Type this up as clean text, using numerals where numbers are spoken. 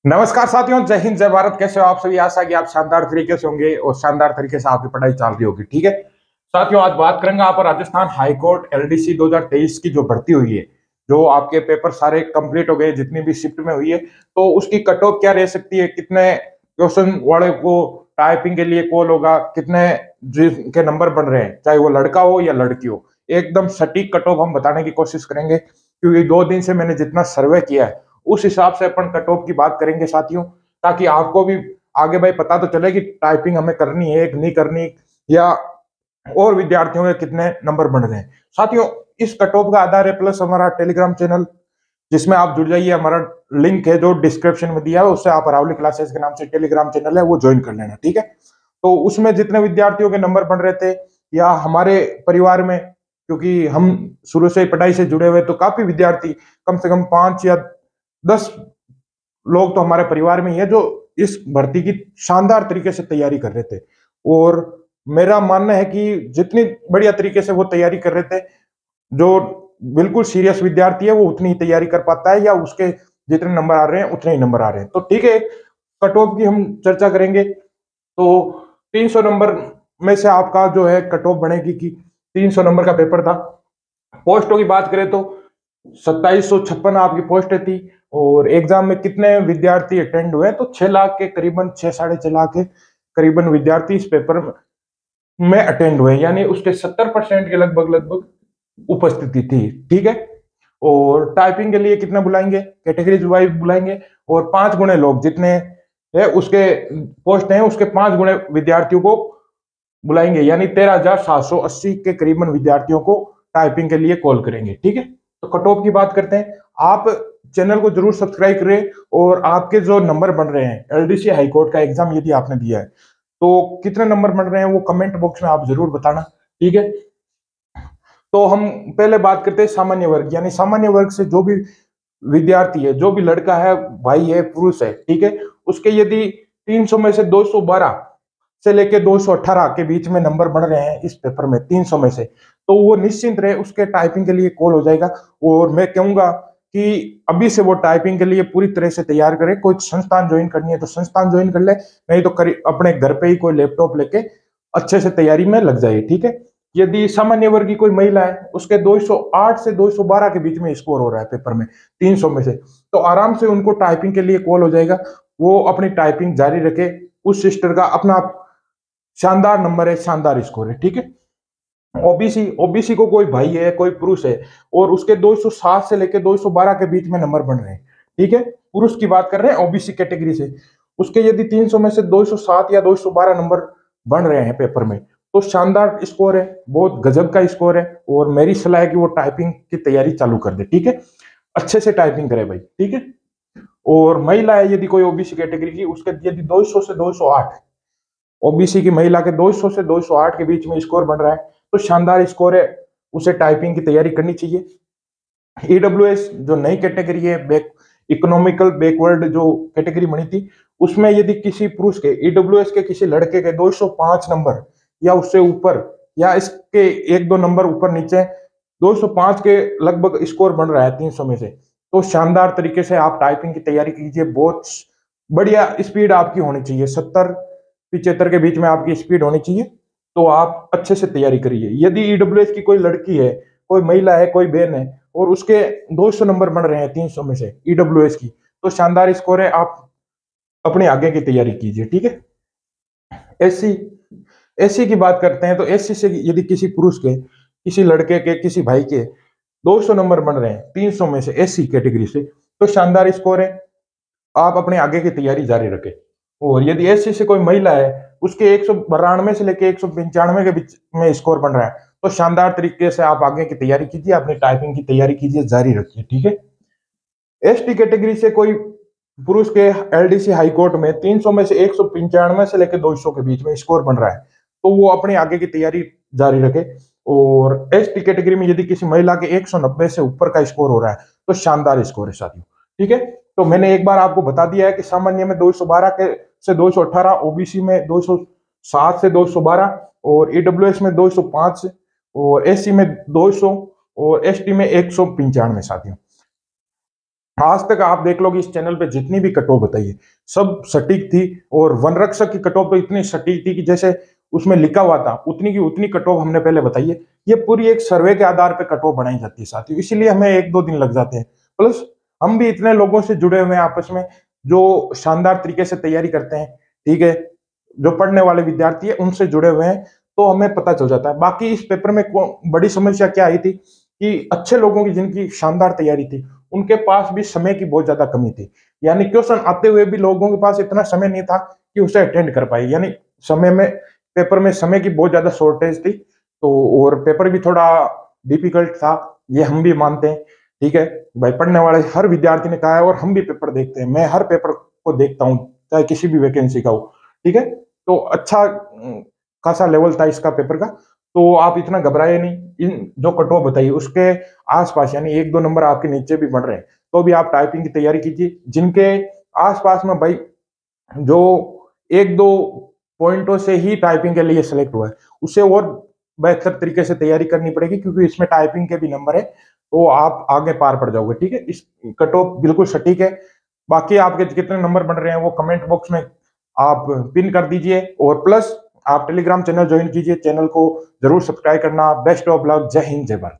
नमस्कार साथियों, जय हिंद जय भारत। कैसे हो आप सभी? आशा कि आप शानदार तरीके से होंगे और शानदार तरीके से आपकी पढ़ाई चल रही होगी। ठीक है साथियों, आज बात करेंगे आप राजस्थान हाईकोर्ट एलडीसी 2023 की जो भर्ती हुई है, जो आपके पेपर सारे कंप्लीट हो गए, जितनी भी शिफ्ट में हुई है, तो उसकी कट ऑफ क्या रह सकती है, कितने क्वेश्चन वाले को टाइपिंग के लिए कॉल होगा, कितने जिनके नंबर बन रहे हैं, चाहे वो लड़का हो या लड़की हो, एकदम सटीक कट ऑफ हम बताने की कोशिश करेंगे। क्योंकि 2 दिन से मैंने जितना सर्वे किया है उस हिसाब से अपन कट ऑफ की बात करेंगे साथियों, ताकि आपको भी आगे भाई पता तो चले कि टाइपिंग हमें करनी है कि नहीं करनी, या और विद्यार्थियों के कितने नंबर बन रहे हैं। साथियों, इस कट ऑफ का आधार है प्लस हमारा टेलीग्राम चैनल, जिसमें आप जुड़ जाइए। हमारा लिंक है जो डिस्क्रिप्शन में दिया है, उससे आप अरावली क्लासेस के नाम से टेलीग्राम चैनल है वो ज्वाइन कर लेना। ठीक है, तो उसमें जितने विद्यार्थियों के नंबर बन रहे थे, या हमारे परिवार में, क्योंकि हम शुरू से पढ़ाई से जुड़े हुए, तो काफी विद्यार्थी, कम से कम 5 या 10 लोग तो हमारे परिवार में ही है जो इस भर्ती की शानदार तरीके से तैयारी कर रहे थे। और मेरा मानना है कि जितनी बढ़िया तरीके से वो तैयारी कर रहे थे, जो बिल्कुल सीरियस विद्यार्थी है वो उतनी ही तैयारी कर पाता है, या उसके जितने नंबर आ रहे हैं उतने ही नंबर आ रहे हैं। तो ठीक है, कट ऑफ की हम चर्चा करेंगे। तो 300 नंबर में से आपका जो है कट ऑफ बनेगी कि 300 नंबर का पेपर था। पोस्टों की बात करें तो 2756 आपकी पोस्ट थी। और एग्जाम में कितने विद्यार्थी अटेंड हुए, तो 6 लाख के करीबन, 6 साढ़े 6 लाख के करीबन विद्यार्थी इस पेपर में अटेंड हुए, यानी उसके 70% के लगभग लगभग उपस्थिति थी। ठीक है, और टाइपिंग के लिए कितना बुलाएंगे, कैटेगरीज वाइज बुलाएंगे, और 5 गुणे लोग जितने है उसके पोस्ट हैं उसके 5 गुणे विद्यार्थियों को बुलाएंगे, यानी 13,780 के करीबन विद्यार्थियों को टाइपिंग के लिए कॉल करेंगे। ठीक है, तो कट ऑफ की बात करते हैं। आप चैनल को जरूर सब्सक्राइब करें, और आपके जो नंबर बन रहे हैं एलडीसी हाईकोर्ट का एग्जाम यदि आपने दिया है, तो कितने नंबर बन रहे हैं वो कमेंट बॉक्स में आप जरूर बताना। ठीक है, तो हम पहले बात करते हैं सामान्य वर्ग, यानी सामान्य वर्ग से जो भी विद्यार्थी है, जो भी लड़का है, भाई है, पुरुष है, ठीक है, उसके यदि 300 में से 212 से लेके 218 के बीच में नंबर बन रहे हैं इस पेपर में 300 में से, तो वो निश्चिंत रहे, उसके टाइपिंग के लिए कॉल हो जाएगा। और मैं कहूंगा कि अभी से वो टाइपिंग के लिए पूरी तरह से तैयार करे। कोई संस्थान ज्वाइन करनी है तो संस्थान ज्वाइन कर ले, नहीं तो अपने घर पे ही कोई लैपटॉप लेके अच्छे से तैयारी में लग जाए। ठीक है, यदि सामान्य वर्ग की कोई महिला है, उसके 208 से 212 के बीच में स्कोर हो रहा है पेपर में 300 में से, तो आराम से उनको टाइपिंग के लिए कॉल हो जाएगा। वो अपनी टाइपिंग जारी रखे। उस सिस्टर का अपना शानदार नंबर है, शानदार स्कोर है। ठीक है, ओबीसी ओबीसी को कोई भाई है, कोई पुरुष है, और उसके 207 से लेकर 212 के बीच में नंबर बन रहे हैं। ठीक है, पुरुष की बात कर रहे हैं ओबीसी कैटेगरी से। उसके यदि 300 में से 207 या 212 नंबर बन रहे हैं पेपर में, तो शानदार स्कोर है, बहुत गजब का स्कोर है। और मेरी सलाह है कि वो टाइपिंग की तैयारी चालू कर दे। ठीक है, अच्छे से टाइपिंग करे भाई। ठीक है, और महिला है यदि कोई ओबीसी कैटेगरी की, उसके यदि 200 से 208, ओबीसी की महिला के 200 से 208 के बीच में स्कोर बन रहा है, तो शानदार स्कोर है, उसे टाइपिंग की तैयारी करनी चाहिए। ईडब्ल्यूएस जो नई कैटेगरी है, इकोनॉमिकल बैकवर्ड जो कैटेगरी बनी थी, उसमें यदि किसी पुरुष के, ईडब्ल्यूएस के किसी लड़के के 205 नंबर या उससे ऊपर, या इसके 1-2 नंबर ऊपर नीचे 205 के लगभग स्कोर बन रहा है 300 में से, तो शानदार तरीके से आप टाइपिंग की तैयारी कीजिए। बहुत बढ़िया स्पीड आपकी होनी चाहिए, 70-75 के बीच में आपकी स्पीड होनी चाहिए, तो आप अच्छे से तैयारी करिए। यदि ईडब्ल्यूएस की कोई लड़की है, कोई महिला है, कोई बहन है, और उसके 200 नंबर बन रहे हैं 300 में से ईडब्ल्यूएस की, तो शानदार स्कोर है, आप अपने आगे की तैयारी कीजिए। ठीक है, एससी एससी की बात करते हैं, तो एससी से यदि किसी पुरुष के, किसी लड़के के, किसी भाई के 200 नंबर बन रहे हैं 300 में से एससी कैटेगरी से, तो शानदार स्कोर है, आप अपने आगे की तैयारी जारी रखें। और यदि एससी से कोई महिला है, उसके 192 से लेके 195 के बीच में स्कोर बन रहा है, तो शानदार तरीके से आप आगे की तैयारी कीजिए, अपनी टाइपिंग की तैयारी कीजिए, जारी रखिए। ठीक है, एसटी कैटेगरी से कोई पुरुष के एलडीसी हाईकोर्ट में 300 में से 195 से लेकर 200 के बीच में स्कोर बन रहा है, तो वो अपने आगे की तैयारी जारी रखे। और एसटी कैटेगरी में यदि किसी महिला के 190 से ऊपर का स्कोर हो रहा है, तो शानदार स्कोर है साथियों। ठीक है, तो मैंने एक बार आपको बता दिया है कि सामान्य में 212 के से 218, ओबीसी में 207 से 212, और ईडब्ल्यूएस में 205, और एससी में 200, और एसटी में 195 साथियों। आज तक आप देख लो कि इस चैनल पे जितनी भी कट ऑफ बताई है सब सटीक थी, और वन रक्षक की कट ऑफ तो इतनी सटीक थी कि जैसे उसमें लिखा हुआ था उतनी की उतनी कट ऑफ हमने पहले बताई है। ये पूरी एक सर्वे के आधार पे कट ऑफ बनाई जाती है साथियों, इसीलिए हमें 1-2 दिन लग जाते हैं। प्लस हम भी इतने लोगों से जुड़े हुए हैं आपस में जो शानदार तरीके से तैयारी करते हैं, ठीक है, जो पढ़ने वाले विद्यार्थी है उनसे जुड़े हुए हैं, तो हमें पता चल जाता है। बाकी इस पेपर में बड़ी समस्या क्या आई थी कि अच्छे लोगों की जिनकी शानदार तैयारी थी उनके पास भी समय की बहुत ज्यादा कमी थी, यानी क्वेश्चन आते हुए भी लोगों के पास इतना समय नहीं था कि उसे अटेंड कर पाए, यानी समय में पेपर में समय की बहुत ज्यादा शॉर्टेज थी। तो और पेपर भी थोड़ा डिफिकल्ट था, ये हम भी मानते हैं, ठीक है भाई। पढ़ने वाले हर विद्यार्थी ने कहा है और हम भी पेपर देखते हैं, मैं हर पेपर को देखता हूँ चाहे किसी भी वैकेंसी का हो, ठीक है। तो अच्छा खासा लेवल था इसका पेपर का, तो आप इतना घबराए नहीं। इन जो कट ऑफ बताइए उसके आसपास यानी 1-2 नंबर आपके नीचे भी बढ़ रहे हैं तो भी आप टाइपिंग की तैयारी कीजिए। जिनके आसपास में भाई जो 1-2 पॉइंटों से ही टाइपिंग के लिए सेलेक्ट हुआ है उसे और बेहतर तरीके से तैयारी करनी पड़ेगी, क्योंकि इसमें टाइपिंग के भी नंबर है, तो आप आगे पार पड़ जाओगे, ठीक है। इस कट ऑफ बिल्कुल सटीक है। बाकी आपके कितने नंबर बन रहे हैं वो कमेंट बॉक्स में आप पिन कर दीजिए, और प्लस आप टेलीग्राम चैनल ज्वाइन कीजिए, चैनल को जरूर सब्सक्राइब करना। बेस्ट ऑफ लक, जय हिंद जय भारत।